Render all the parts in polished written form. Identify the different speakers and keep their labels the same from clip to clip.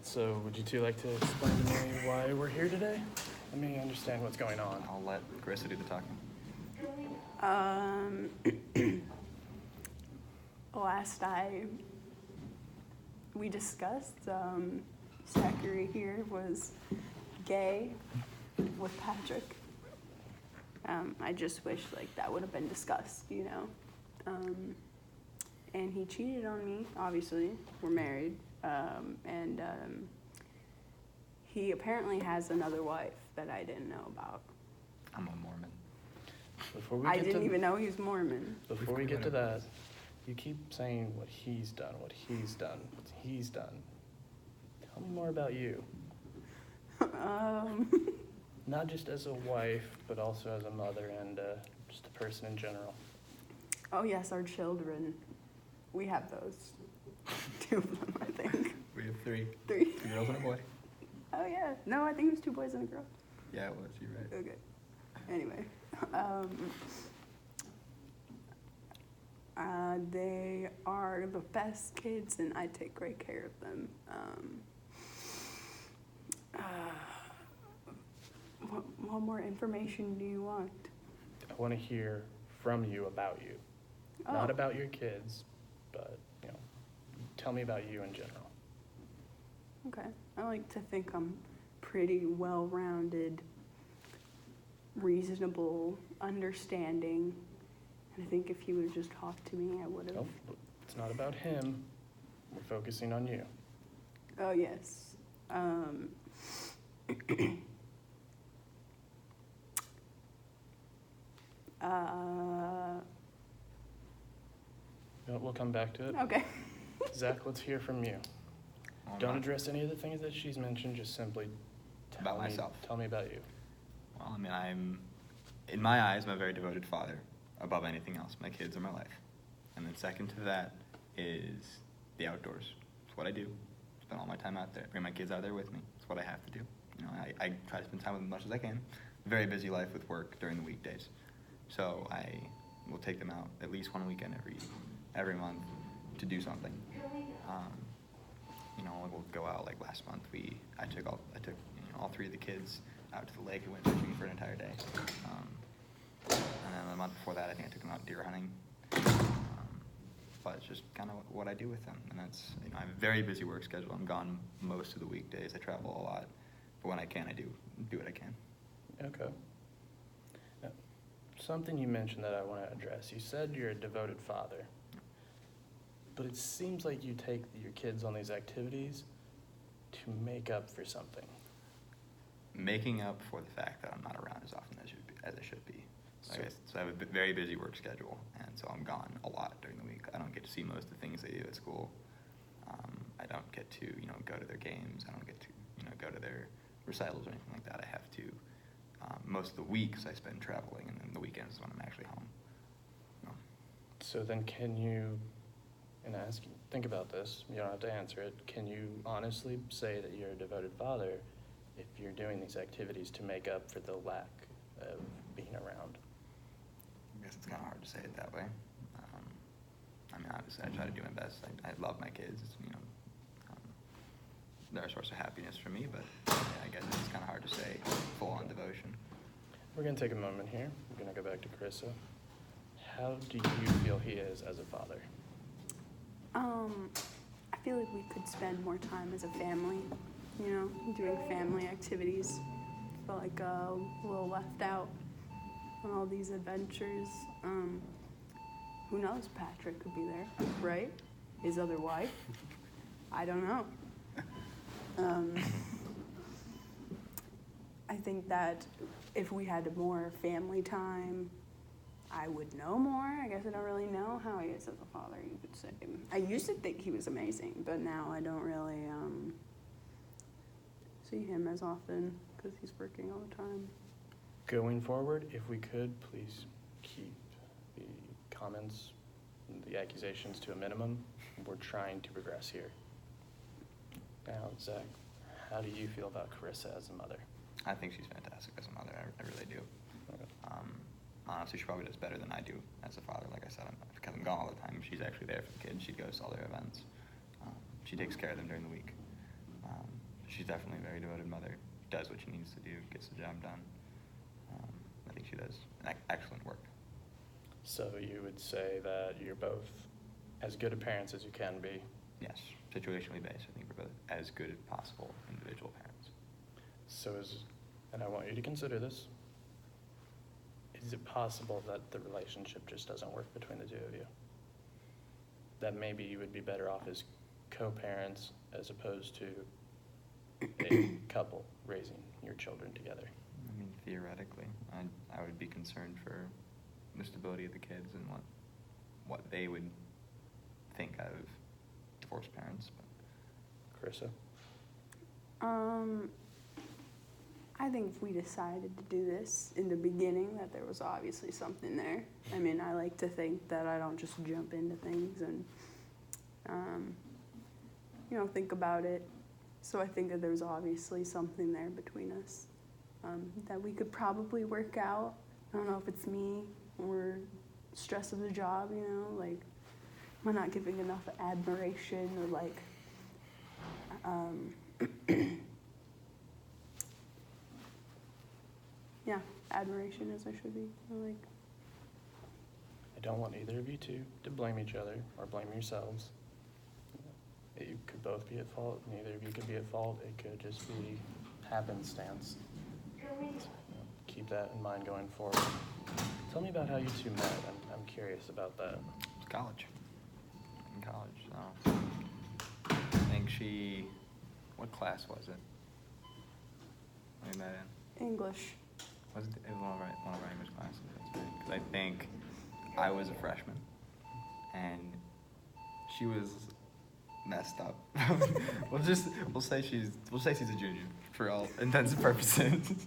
Speaker 1: So would you two like to explain to me why we're here today? Let me understand what's going on.
Speaker 2: I'll let Carissa do the talking.
Speaker 3: We discussed, Zachary here was gay with Patrick. I just wish that would have been discussed, and he cheated on me, obviously, we're married, and he apparently has another wife that I didn't know about.
Speaker 2: I'm a Mormon.
Speaker 3: I didn't even know he was Mormon.
Speaker 1: Before we get to that, you keep saying what he's done, what he's done. Tell me more about you. Not just as a wife, but also as a mother and just a person in general.
Speaker 3: Oh yes, our children. We have those. 2 of them, I think.
Speaker 2: We have three.
Speaker 3: 3.
Speaker 2: 2 girls and a boy.
Speaker 3: Oh yeah. No, I think it was 2 boys and a girl.
Speaker 2: Yeah, it was. You're right.
Speaker 3: Okay. Anyway. They are the best kids, and I take great care of them. What more information do you want?
Speaker 1: I want to hear from you about you.
Speaker 3: Oh.
Speaker 1: Not about your kids, but, tell me about you in general.
Speaker 3: Okay. I like to think I'm pretty well-rounded, reasonable, understanding. And I think if he would have just talked to me, I would have.
Speaker 1: Nope, it's not about him. We're focusing on you.
Speaker 3: Oh, yes.
Speaker 1: We'll come back to it.
Speaker 3: Okay.
Speaker 1: Zach, let's hear from you. Don't address any of the things that she's mentioned, just simply
Speaker 2: About myself.
Speaker 1: Tell me about you.
Speaker 2: Well, in my eyes, I'm a very devoted father above anything else. My kids are my life. And then second to that is the outdoors. It's what I do. Spend all my time out there. Bring my kids out there with me. It's what I have to do. I try to spend time with them as much as I can. Very busy life with work during the weekdays. So I will take them out at least one weekend every month to do something. We'll go out like last month. I took all 3 of the kids out to the lake and went fishing for an entire day. And then the month before that, I think I took them out deer hunting. But it's just kind of what I do with them. And that's, I have a very busy work schedule. I'm gone most of the weekdays. I travel a lot. But when I can, I do what I can.
Speaker 1: Okay. Now, something you mentioned that I want to address. You said you're a devoted father. But it seems like you take your kids on these activities to make up for something.
Speaker 2: Making up for the fact that I'm not around as often as I should be. So I have a very busy work schedule, and so I'm gone a lot during the week. I don't get to see most of the things they do at school. I don't get to, go to their games. I don't get to, go to their recitals or anything like that. I have to. Most of the weeks I spend traveling, and then the weekends is when I'm actually home.
Speaker 1: So then can you, and think about this, you don't have to answer it, can you honestly say that you're a devoted father if you're doing these activities to make up for the lack of being around?
Speaker 2: I guess it's kind of hard to say it that way. Obviously, I try to do my best. I love my kids. They're a source of happiness for me, but I guess it's kind of hard to say full-on devotion.
Speaker 1: We're going to take a moment here. We're going to go back to Carissa. How do you feel he is as a father?
Speaker 3: I feel like we could spend more time as a family, doing family activities. I felt like a little left out on all these adventures. Who knows? Patrick could be there, right? His other wife. I don't know. I think that if we had more family time, I would know more. I guess I don't really know how he is as a father, you could say. I used to think he was amazing, but now I don't really see him as often because he's working all the time.
Speaker 1: Going forward, if we could, please keep the comments, the accusations to a minimum. We're trying to progress here. Now, Zach, how do you feel about Carissa as a mother?
Speaker 2: I think she's fantastic as a mother. I really do.
Speaker 1: Okay.
Speaker 2: Honestly, she probably does better than I do as a father. Like I said, because I'm gone all the time. She's actually there for the kids. She goes to all their events. She takes care of them during the week. she's definitely a very devoted mother. Does what she needs to do, gets the job done. I think she does excellent work.
Speaker 1: So you would say that you're both as good of parents as you can be.
Speaker 2: Yes, situationally based. I think we're both as good as possible individual parents.
Speaker 1: So and I want you to consider this, is it possible that the relationship just doesn't work between the two of you? That maybe you would be better off as co-parents as opposed to a couple raising your children together?
Speaker 2: I mean, theoretically, I would be concerned for the stability of the kids and what they would think of divorced parents. But.
Speaker 1: Carissa?
Speaker 3: I think if we decided to do this in the beginning, that there was obviously something there. I mean, I like to think that I don't just jump into things and, think about it. So I think that there's obviously something there between us that we could probably work out. I don't know if it's me or stress of the job, like am I not giving enough admiration or admiration as I should be.
Speaker 1: I don't want either of you to blame each other or blame yourselves. You could both be at fault. Neither of you could be at fault. It could just be happenstance. So, keep that in mind going forward. Tell me about how you two met. I'm curious about that.
Speaker 2: It's college. In college, so I think what class was it? We met in?
Speaker 3: English.
Speaker 2: It was one of our English classes, that's right. Because I think I was a freshman, and she was messed up. we'll say she's a junior for all intents and purposes.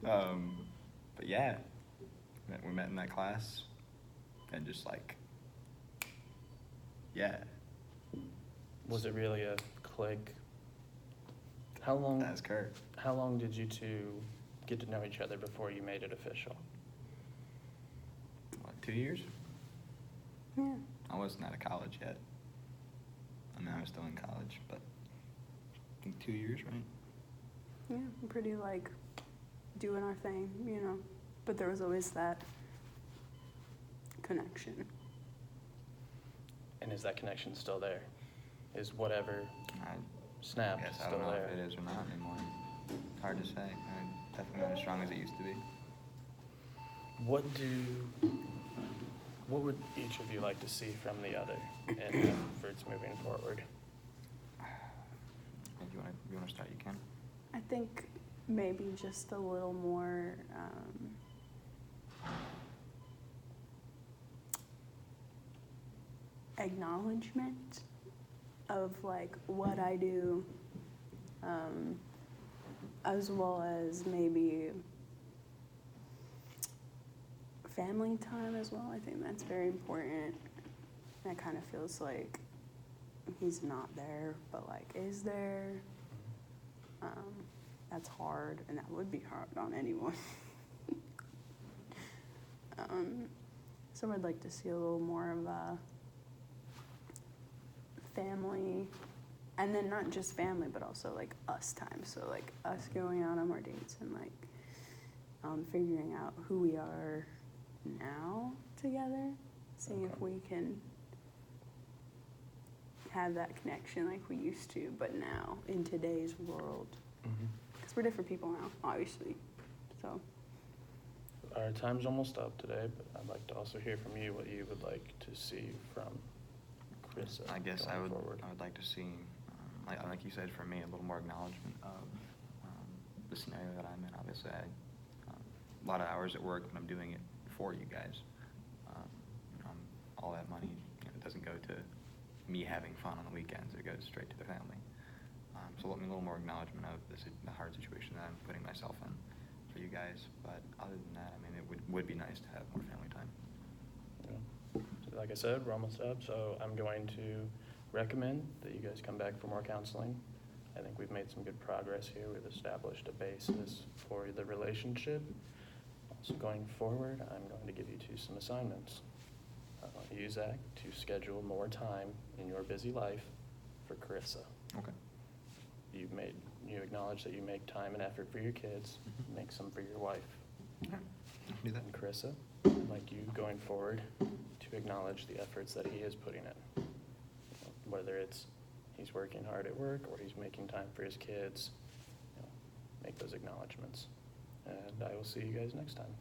Speaker 2: But yeah, we met in that class, and just yeah.
Speaker 1: Was it really a click? How long?
Speaker 2: That's Kurt.
Speaker 1: How long did you two get to know each other before you made it official?
Speaker 2: What, 2 years?
Speaker 3: Yeah.
Speaker 2: I wasn't out of college yet. I mean, I was still in college, but I think 2 years, right?
Speaker 3: Yeah, I'm pretty doing our thing, but there was always that connection.
Speaker 2: Mm-hmm.
Speaker 1: And is that connection still there? Is whatever snapped
Speaker 2: I
Speaker 1: still
Speaker 2: don't know
Speaker 1: there?
Speaker 2: if it is or not anymore. It's hard to say. Definitely not as strong as it used to be.
Speaker 1: What would each of you like to see from the other in efforts moving forward?
Speaker 2: If you want to start, you can.
Speaker 3: I think maybe just a little more acknowledgement of what I do, as well as maybe family time as well. I think that's very important. And it kind of feels like he's not there, but is there. That's hard, and that would be hard on anyone. So I'd like to see a little more of a family, and then not just family, but also us time. So us going out on more dates and figuring out who we are now together, seeing if we can have that connection like we used to, but now in today's world. Because we're different people now, obviously. So.
Speaker 1: Our time's almost up today, but I'd like to also hear from you what you would like to see from Chris.
Speaker 2: I guess I would
Speaker 1: forward.
Speaker 2: like to see, like you said, for me, a little more acknowledgement of the scenario that I'm in. Obviously, a lot of hours at work, and I'm doing it for you guys. All that money doesn't go to me having fun on the weekends. It goes straight to the family. So let me a little more acknowledgement of the hard situation that I'm putting myself in for you guys. But other than that, I mean, it would be nice to have more family time.
Speaker 1: Yeah. So like I said, we're almost up, so I'm going to recommend that you guys come back for more counseling. I think we've made some good progress here. We've established a basis for the relationship. So going forward, I'm going to give you two some assignments. I want you, Zach, to schedule more time in your busy life for Carissa.
Speaker 2: Okay.
Speaker 1: You acknowledge that you make time and effort for your kids,
Speaker 2: Mhm.
Speaker 1: make some for your wife.
Speaker 2: All right. I can do that.
Speaker 1: And Carissa, I'd like you going forward to acknowledge the efforts that he is putting in. Whether it's he's working hard at work or he's making time for his kids, make those acknowledgements. And I will see you guys next time.